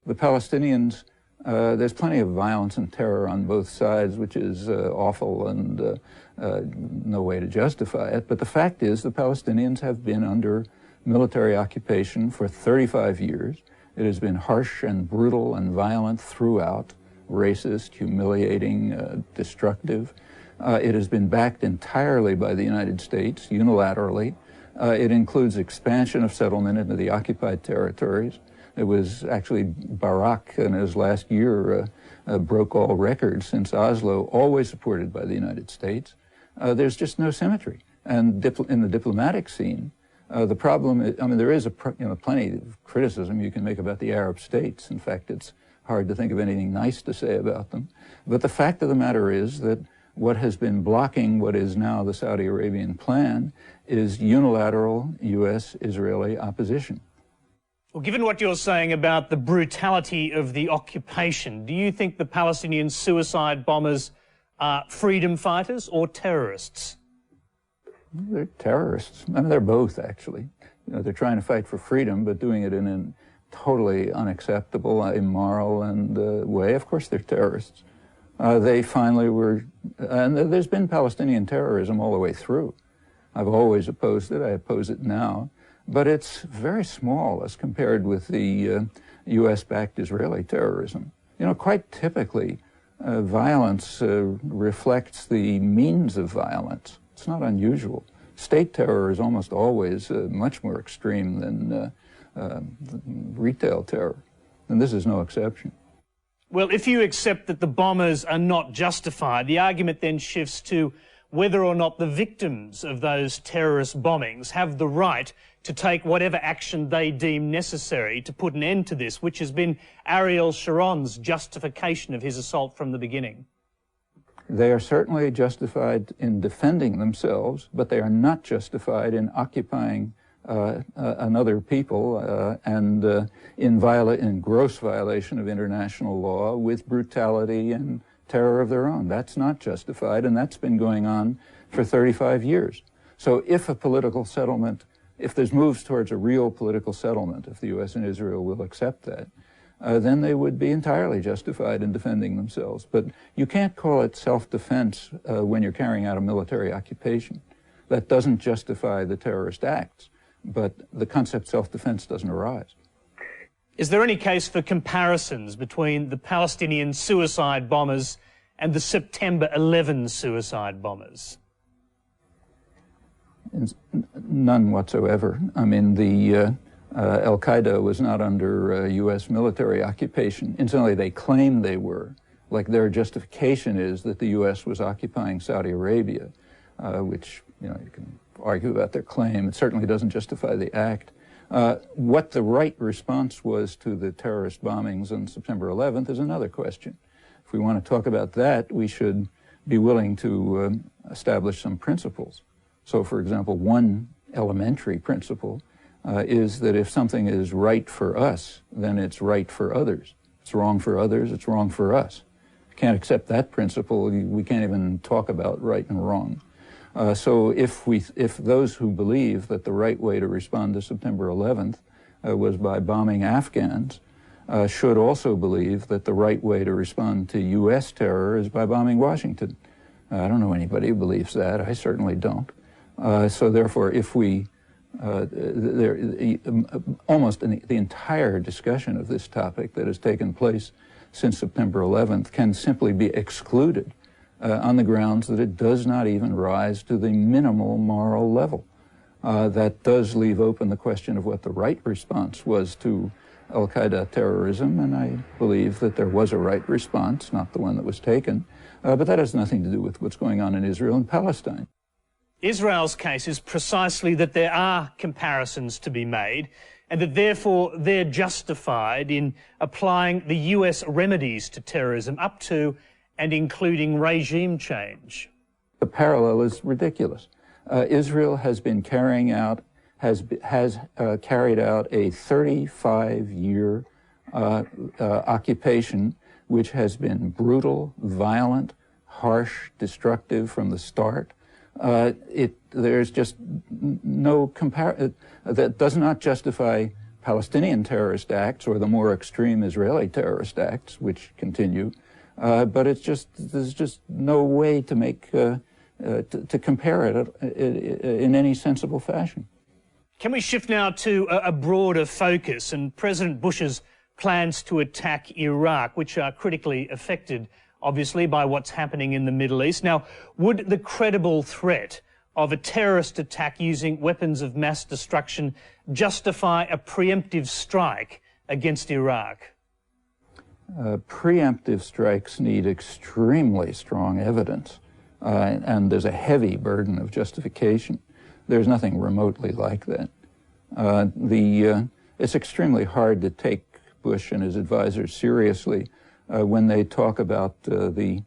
The Palestinians, there's plenty of violence and terror on both sides, which is awful and no way to justify it. But the fact is the Palestinians have been under military occupation for 35 years. It has been harsh and brutal and violent throughout, racist, humiliating, destructive. It has been backed entirely by the United States, unilaterally. It includes expansion of settlement into the occupied territories. It was actually Barak in his last year broke all records since Oslo, always supported by the United States. There's just no symmetry. And in the diplomatic scene, the problem is, I mean, there is plenty of criticism you can make about the Arab states. In fact, it's hard to think of anything nice to say about them. But the fact of the matter is that what has been blocking what is now the Saudi Arabian plan is unilateral U.S.-Israeli opposition. Well, given what you're saying about the brutality of the occupation, do you think the Palestinian suicide bombers are freedom fighters or terrorists? They're terrorists. I mean, they're both, actually. You know, they're trying to fight for freedom, but doing it in a totally unacceptable, immoral way. Of course they're terrorists. They finally were, and there's been Palestinian terrorism all the way through. I've always opposed it. I oppose it now. But it's very small as compared with the U.S.-backed Israeli terrorism. You know, quite typically, violence reflects the means of violence. It's not unusual. State terror is almost always much more extreme than retail terror, and this is no exception. Well, if you accept that the bombers are not justified, the argument then shifts to whether or not the victims of those terrorist bombings have the right to take whatever action they deem necessary to put an end to this, which has been Ariel Sharon's justification of his assault from the beginning. They are certainly justified in defending themselves, but they are not justified in occupying another people and in gross violation of international law with brutality and terror of their own. That's not justified, and that's been going on for 35 years. So if a political settlement, if there's moves towards a real political settlement, if the U.S. and Israel will accept that, then they would be entirely justified in defending themselves. But you can't call it self-defense when you're carrying out a military occupation. That doesn't justify the terrorist acts, but the concept self-defense doesn't arise. Is there any case for comparisons between the Palestinian suicide bombers and the September 11 suicide bombers? None whatsoever. I mean, the Al-Qaeda was not under U.S. military occupation. Incidentally, they claimed they were. Like, their justification is that the U.S. was occupying Saudi Arabia, which, you know, you can argue about their claim. It certainly doesn't justify the act. What the right response was to the terrorist bombings on September 11th is another question. If we want to talk about that, we should be willing to establish some principles. So, for example, one elementary principle is that if something is right for us, then it's right for others. If it's wrong for others, it's wrong for us. If you can't accept that principle, we can't even talk about right and wrong. So if those who believe that the right way to respond to September 11th was by bombing Afghans, should also believe that the right way to respond to U.S. terror is by bombing Washington. I don't know anybody who believes that. I certainly don't. So therefore, if we, almost the entire discussion of this topic that has taken place since September 11th can simply be excluded on the grounds that it does not even rise to the minimal moral level. That does leave open the question of what the right response was to Al-Qaeda terrorism, and I believe that there was a right response, not the one that was taken, but that has nothing to do with what's going on in Israel and Palestine. Israel's case is precisely that there are comparisons to be made, and that therefore they're justified in applying the US remedies to terrorism up to and including regime change. The parallel is ridiculous. Israel has been carrying out, has carried out a 35-year occupation which has been brutal, violent, harsh, destructive from the start. There's just no comparison. That does not justify Palestinian terrorist acts or the more extreme Israeli terrorist acts, which continue. But there's just no way to make, to compare it in any sensible fashion. Can we shift now to a broader focus and President Bush's plans to attack Iraq, which are critically affected, obviously, by what's happening in the Middle East? Now, would the credible threat of a terrorist attack using weapons of mass destruction justify a preemptive strike against Iraq? Preemptive strikes need extremely strong evidence, and there's a heavy burden of justification. There's nothing remotely like that. It's extremely hard to take Bush and his advisors seriously when they talk about their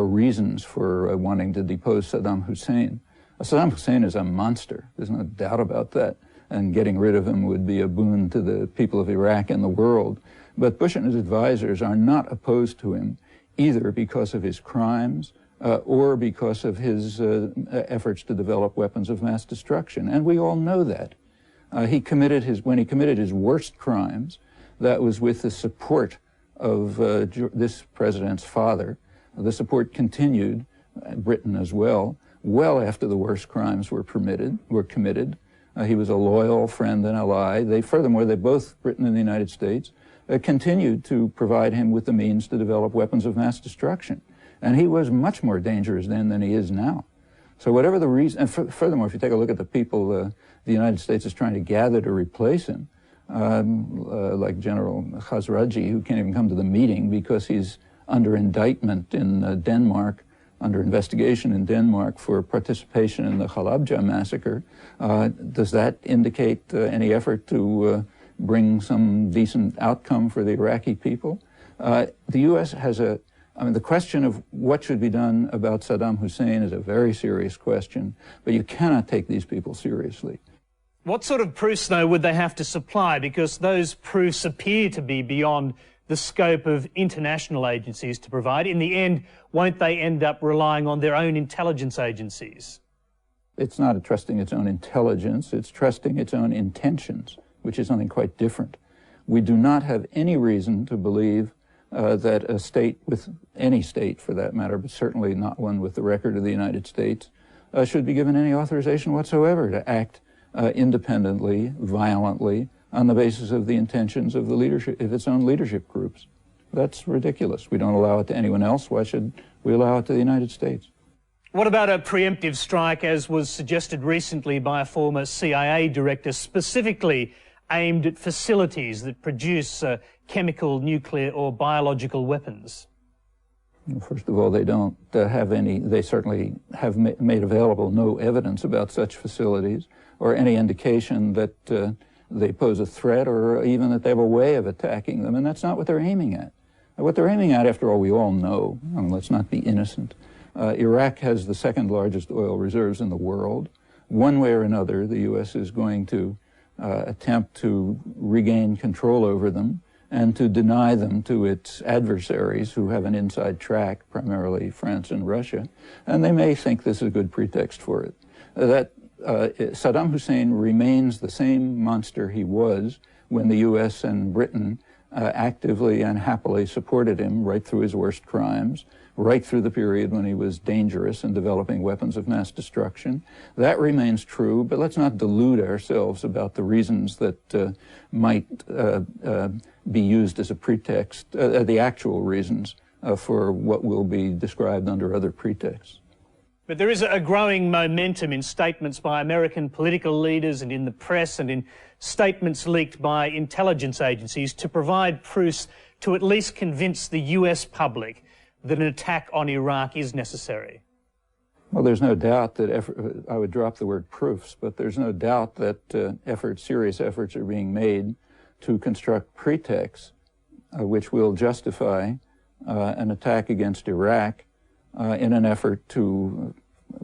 reasons for wanting to depose Saddam Hussein. Saddam Hussein is a monster. There's no doubt about that. And getting rid of him would be a boon to the people of Iraq and the world. But Bush and his advisors are not opposed to him either because of his crimes or because of his efforts to develop weapons of mass destruction. And we all know that. When he committed his worst crimes, that was with the support of this president's father. The support continued, Britain as well after the worst crimes were committed. He was a loyal friend and ally. Furthermore, both Britain and the United States continued to provide him with the means to develop weapons of mass destruction. And he was much more dangerous then than he is now. So whatever the reason, and furthermore, if you take a look at the people the United States is trying to gather to replace him, like General Khazraji, who can't even come to the meeting because he's under indictment in Denmark, under investigation in Denmark for participation in the Halabja massacre. Does that indicate any effort to bring some decent outcome for the Iraqi people? The U.S. has the question of what should be done about Saddam Hussein is a very serious question, but you cannot take these people seriously. What sort of proofs, though, would they have to supply? Because those proofs appear to be beyond the scope of international agencies to provide. In the end, won't they end up relying on their own intelligence agencies? It's not trusting its own intelligence, it's trusting its own intentions, which is something quite different. We do not have any reason to believe that a state, with any state for that matter, but certainly not one with the record of the United States, should be given any authorization whatsoever to act independently, violently, on the basis of the intentions of the leadership, of its own leadership groups. That's ridiculous. We don't allow it to anyone else. Why should we allow it to the United States? What about a preemptive strike, as was suggested recently by a former CIA director, specifically aimed at facilities that produce chemical, nuclear or biological weapons? Well, first of all, they don't have any, they certainly have made available no evidence about such facilities or any indication that they pose a threat or even that they have a way of attacking them, and that's not what they're aiming at. What they're aiming at, after all, we all know, and let's not be innocent. Iraq has the second largest oil reserves in the world. One way or another, the U.S. is going to attempt to regain control over them and to deny them to its adversaries who have an inside track, primarily France and Russia, and they may think this is a good pretext for it. Saddam Hussein remains the same monster he was when the U.S. and Britain actively and happily supported him right through his worst crimes, right through the period when he was dangerous and developing weapons of mass destruction. That remains true, but let's not delude ourselves about the reasons that might be used as a pretext, the actual reasons for what will be described under other pretexts. But there is a growing momentum in statements by American political leaders and in the press and in statements leaked by intelligence agencies to provide proofs to at least convince the US public that an attack on Iraq is necessary. Well, there's no doubt that I would drop the word proofs, but there's no doubt that serious efforts are being made to construct pretexts which will justify an attack against Iraq in an effort to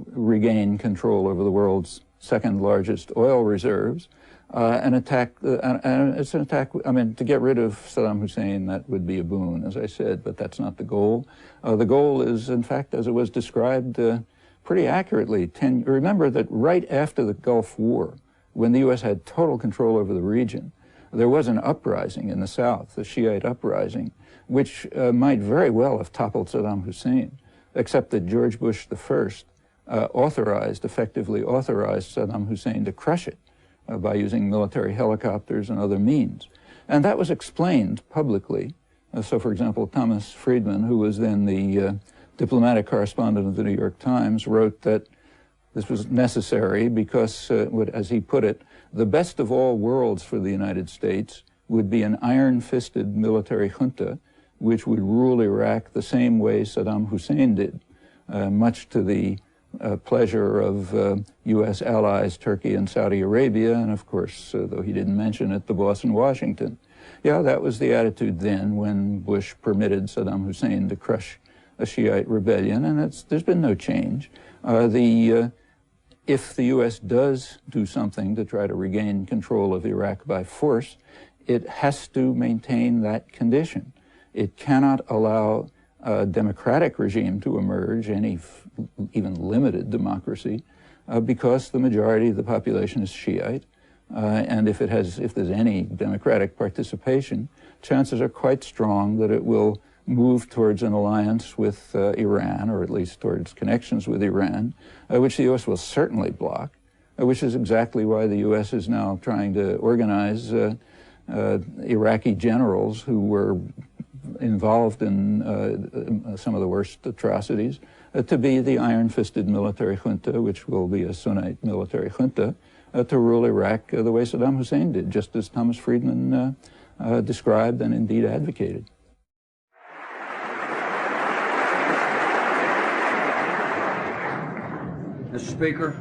regain control over the world's second largest oil reserves. It's an attack, I mean, to get rid of Saddam Hussein, that would be a boon, as I said, but that's not the goal. The goal is, in fact, as it was described pretty accurately, remember that right after the Gulf War, when the U.S. had total control over the region, there was an uprising in the south, the Shiite uprising, which might very well have toppled Saddam Hussein, except that George Bush I effectively authorized Saddam Hussein to crush it by using military helicopters and other means. And that was explained publicly. So, for example, Thomas Friedman, who was then the diplomatic correspondent of the New York Times, wrote that this was necessary because, as he put it, the best of all worlds for the United States would be an iron-fisted military junta which would rule Iraq the same way Saddam Hussein did, much to the pleasure of U.S. allies, Turkey and Saudi Arabia, and of course, though he didn't mention it, the boss in Washington. Yeah, that was the attitude then when Bush permitted Saddam Hussein to crush a Shiite rebellion, and there's been no change. If the U.S. does do something to try to regain control of Iraq by force, it has to maintain that condition. It cannot allow a democratic regime to emerge, any even limited democracy, because the majority of the population is Shiite. And if there's any democratic participation, chances are quite strong that it will move towards an alliance with Iran, or at least towards connections with Iran, which the U.S. will certainly block, which is exactly why the U.S. is now trying to organize Iraqi generals who were involved in some of the worst atrocities to be the iron-fisted military junta, which will be a Sunnite military junta, to rule Iraq the way Saddam Hussein did, just as Thomas Friedman described and indeed advocated. Mr. Speaker,